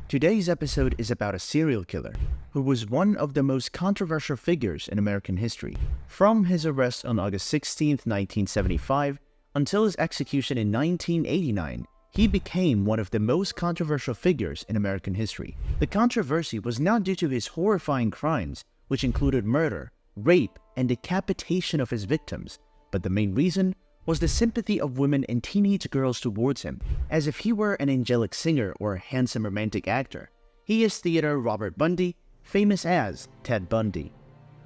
Today's episode is about a serial killer who was one of the most controversial figures in American history. From his arrest on August 16, 1975, until his execution in 1989, he became one of the most controversial figures in American history. The controversy was not due to his horrifying crimes, which included murder, rape, and decapitation of his victims, but the main reason was the sympathy of women and teenage girls towards him, as if he were an angelic singer or a handsome romantic actor. He is theater Robert Bundy, famous as Ted Bundy.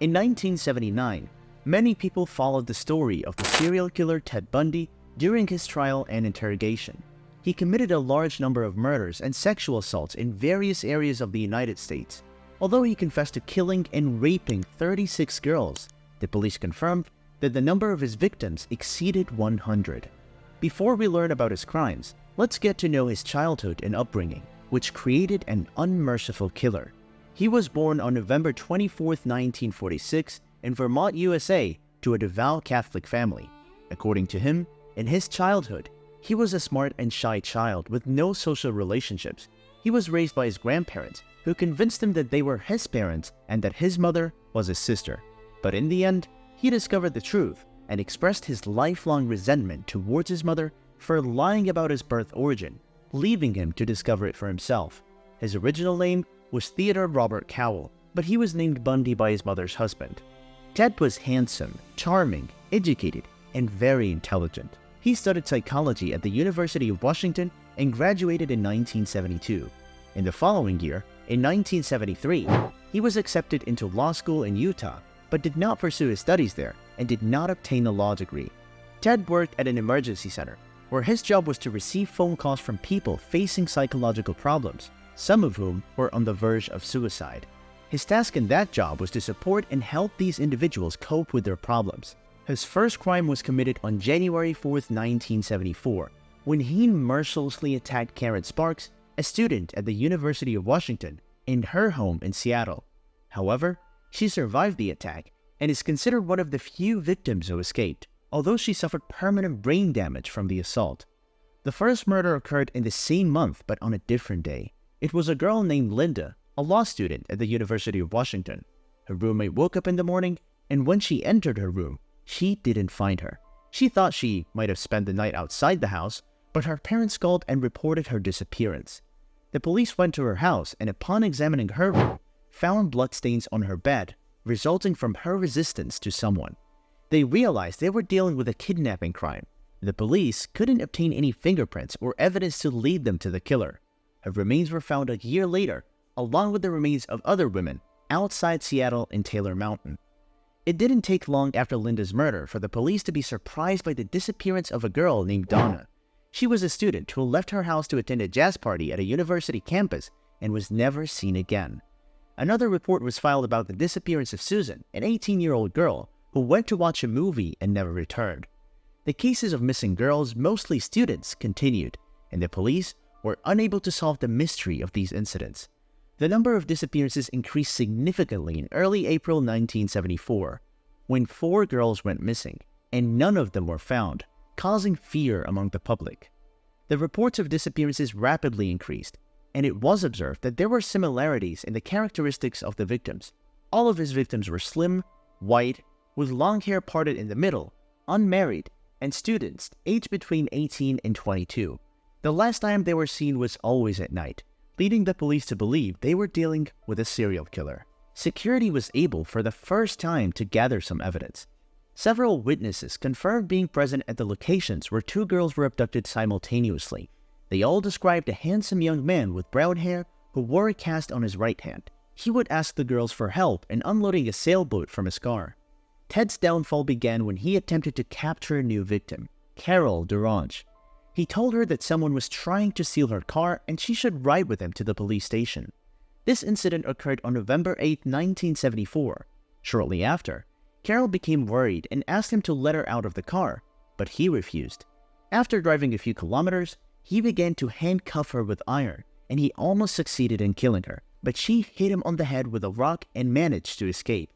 In 1979, many people followed the story of the serial killer Ted Bundy during his trial and interrogation. He committed a large number of murders and sexual assaults in various areas of the United States. Although he confessed to killing and raping 36 girls, the police confirmed that the number of his victims exceeded 100. Before we learn about his crimes, let's get to know his childhood and upbringing, which created an unmerciful killer. He was born on November 24, 1946, in Vermont, USA, to a devout Catholic family. According to him, in his childhood, he was a smart and shy child with no social relationships. He was raised by his grandparents, who convinced him that they were his parents and that his mother was his sister. But in the end, he discovered the truth and expressed his lifelong resentment towards his mother for lying about his birth origin, leaving him to discover it for himself. His original name was Theodore Robert Cowell, but he was named Bundy by his mother's husband. Ted was handsome, charming, educated, and very intelligent. He studied psychology at the University of Washington and graduated in 1972. In the following year, in 1973, he was accepted into law school in Utah, but did not pursue his studies there and did not obtain a law degree. Ted worked at an emergency center, where his job was to receive phone calls from people facing psychological problems, some of whom were on the verge of suicide. His task in that job was to support and help these individuals cope with their problems. His first crime was committed on January 4, 1974, when he mercilessly attacked Karen Sparks, a student at the University of Washington, in her home in Seattle. However, she survived the attack and is considered one of the few victims who escaped, although she suffered permanent brain damage from the assault. The first murder occurred in the same month but on a different day. It was a girl named Linda, a law student at the University of Washington. Her roommate woke up in the morning, and when she entered her room, she didn't find her. She thought she might have spent the night outside the house, but her parents called and reported her disappearance. The police went to her house and upon examining her room, found bloodstains on her bed, resulting from her resistance to someone. They realized they were dealing with a kidnapping crime. The police couldn't obtain any fingerprints or evidence to lead them to the killer. Her remains were found a year later, along with the remains of other women, outside Seattle in Taylor Mountain. It didn't take long after Linda's murder for the police to be surprised by the disappearance of a girl named Donna. She was a student who left her house to attend a jazz party at a university campus and was never seen again. Another report was filed about the disappearance of Susan, an 18-year-old girl who went to watch a movie and never returned. The cases of missing girls, mostly students, continued, and the police were unable to solve the mystery of these incidents. The number of disappearances increased significantly in early April 1974, when 4 girls went missing, and none of them were found, causing fear among the public. The reports of disappearances rapidly increased, and it was observed that there were similarities in the characteristics of the victims. All of his victims were slim, white, with long hair parted in the middle, unmarried, and students aged between 18 and 22. The last time they were seen was always at night, leading the police to believe they were dealing with a serial killer. Security was able for the first time to gather some evidence. Several witnesses confirmed being present at the locations where 2 girls were abducted simultaneously. They all described a handsome young man with brown hair who wore a cast on his right hand. He would ask the girls for help in unloading a sailboat from his car. Ted's downfall began when he attempted to capture a new victim, Carol Durange. He told her that someone was trying to steal her car and she should ride with him to the police station. This incident occurred on November 8, 1974. Shortly after, Carol became worried and asked him to let her out of the car, but he refused. After driving a few kilometers, he began to handcuff her with iron, and he almost succeeded in killing her, but she hit him on the head with a rock and managed to escape.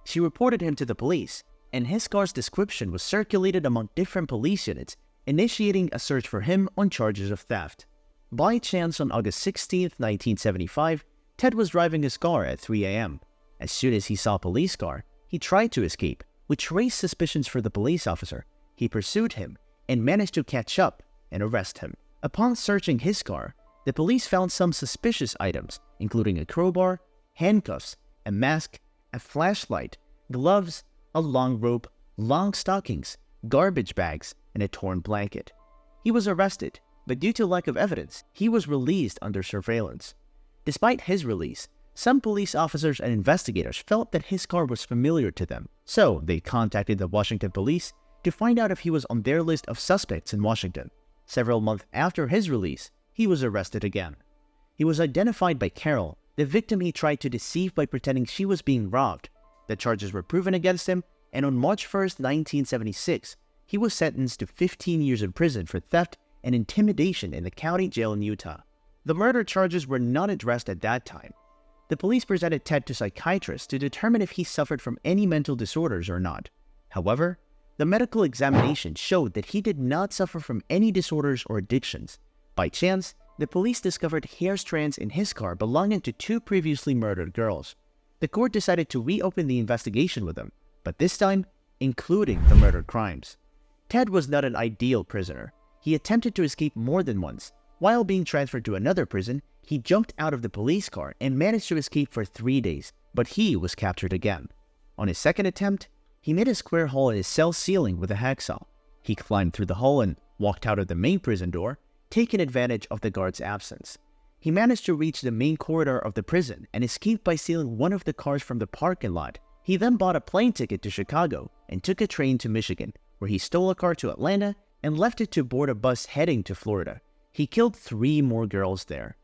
She reported him to the police, and his car's description was circulated among different police units, initiating a search for him on charges of theft. By chance, on August 16, 1975, Ted was driving his car at 3 a.m. As soon as he saw a police car, he tried to escape, which raised suspicions for the police officer. He pursued him and managed to catch up and arrest him. Upon searching his car, the police found some suspicious items, including a crowbar, handcuffs, a mask, a flashlight, gloves, a long rope, long stockings, garbage bags, and a torn blanket. He was arrested, but due to lack of evidence, he was released under surveillance. Despite his release, some police officers and investigators felt that his car was familiar to them, so they contacted the Washington police to find out if he was on their list of suspects in Washington. Several months after his release, he was arrested again. He was identified by Carol, the victim he tried to deceive by pretending she was being robbed. The charges were proven against him, and on March 1, 1976, he was sentenced to 15 years in prison for theft and intimidation in the county jail in Utah. The murder charges were not addressed at that time. The police presented Ted to psychiatrists to determine if he suffered from any mental disorders or not. However, the medical examination showed that he did not suffer from any disorders or addictions. By chance, the police discovered hair strands in his car belonging to 2 previously murdered girls. The court decided to reopen the investigation with him, but this time, including the murder crimes. Ted was not an ideal prisoner. He attempted to escape more than once. While being transferred to another prison, he jumped out of the police car and managed to escape for 3 days, but he was captured again. On his second attempt, he made a square hole in his cell ceiling with a hacksaw. He climbed through the hole and walked out of the main prison door, taking advantage of the guard's absence. He managed to reach the main corridor of the prison and escaped by stealing one of the cars from the parking lot. He then bought a plane ticket to Chicago and took a train to Michigan, where he stole a car to Atlanta and left it to board a bus heading to Florida. He killed 3 more girls there.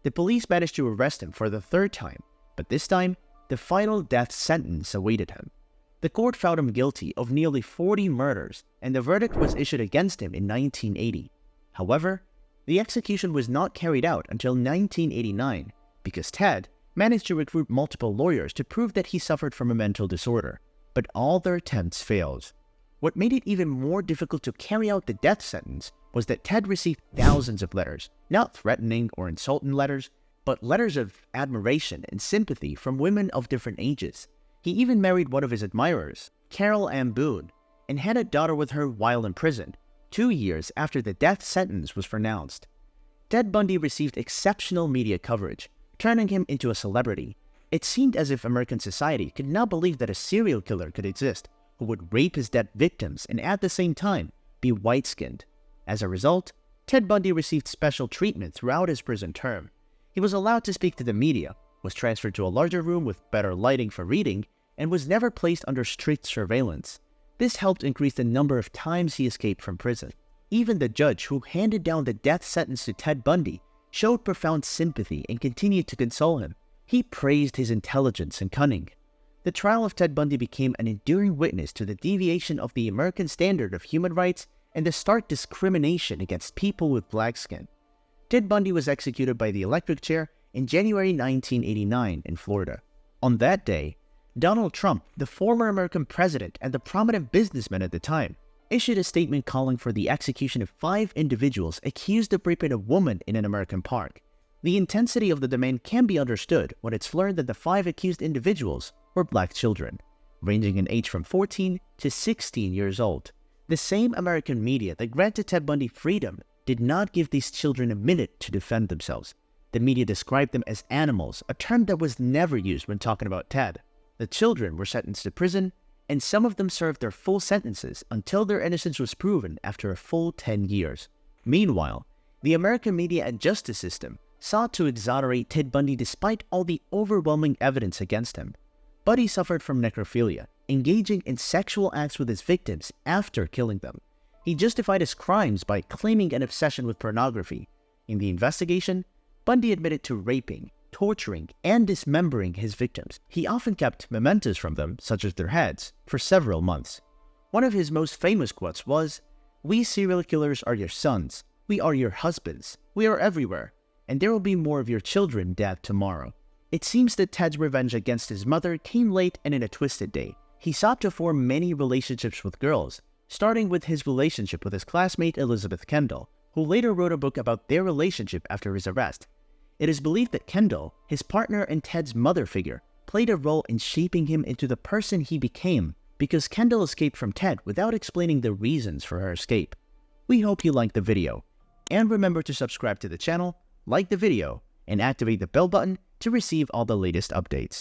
The police managed to arrest him for the 3rd time, but this time, the final death sentence awaited him. The court found him guilty of nearly 40 murders, and the verdict was issued against him in 1980. However, the execution was not carried out until 1989 because Ted managed to recruit multiple lawyers to prove that he suffered from a mental disorder, but all their attempts failed. What made it even more difficult to carry out the death sentence was that Ted received thousands of letters, not threatening or insulting letters, but letters of admiration and sympathy from women of different ages. He even married one of his admirers, Carol Ann Boone, and had a daughter with her while in prison, 2 years after the death sentence was pronounced. Ted Bundy received exceptional media coverage, turning him into a celebrity. It seemed as if American society could not believe that a serial killer could exist who would rape his dead victims and at the same time be white-skinned. As a result, Ted Bundy received special treatment throughout his prison term. He was allowed to speak to the media, was transferred to a larger room with better lighting for reading, and was never placed under strict surveillance. This helped increase the number of times he escaped from prison. Even the judge who handed down the death sentence to Ted Bundy showed profound sympathy and continued to console him. He praised his intelligence and cunning. The trial of Ted Bundy became an enduring witness to the deviation of the American standard of human rights and the stark discrimination against people with black skin. Ted Bundy was executed by the electric chair in January 1989 in Florida. On that day, Donald Trump, the former American president and the prominent businessman at the time, issued a statement calling for the execution of 5 individuals accused of raping a woman in an American park. The intensity of the demand can be understood when it's learned that the 5 accused individuals were black children, ranging in age from 14 to 16 years old. The same American media that granted Ted Bundy freedom did not give these children a minute to defend themselves. The media described them as animals, a term that was never used when talking about Ted. The children were sentenced to prison, and some of them served their full sentences until their innocence was proven after a full 10 years. Meanwhile, the American media and justice system sought to exonerate Ted Bundy despite all the overwhelming evidence against him. Bundy suffered from necrophilia, engaging in sexual acts with his victims after killing them. He justified his crimes by claiming an obsession with pornography. In the investigation, Bundy admitted to raping, torturing, and dismembering his victims. He often kept mementos from them, such as their heads, for several months. One of his most famous quotes was, "We serial killers are your sons. We are your husbands. We are everywhere. And there will be more of your children dead tomorrow." It seems that Ted's revenge against his mother came late and in a twisted day. He sought to form many relationships with girls, starting with his relationship with his classmate Elizabeth Kendall, who later wrote a book about their relationship after his arrest. It is believed that Kendall, his partner and Ted's mother figure, played a role in shaping him into the person he became because Kendall escaped from Ted without explaining the reasons for her escape. We hope you liked the video, and remember to subscribe to the channel, like the video, and activate the bell button to receive all the latest updates.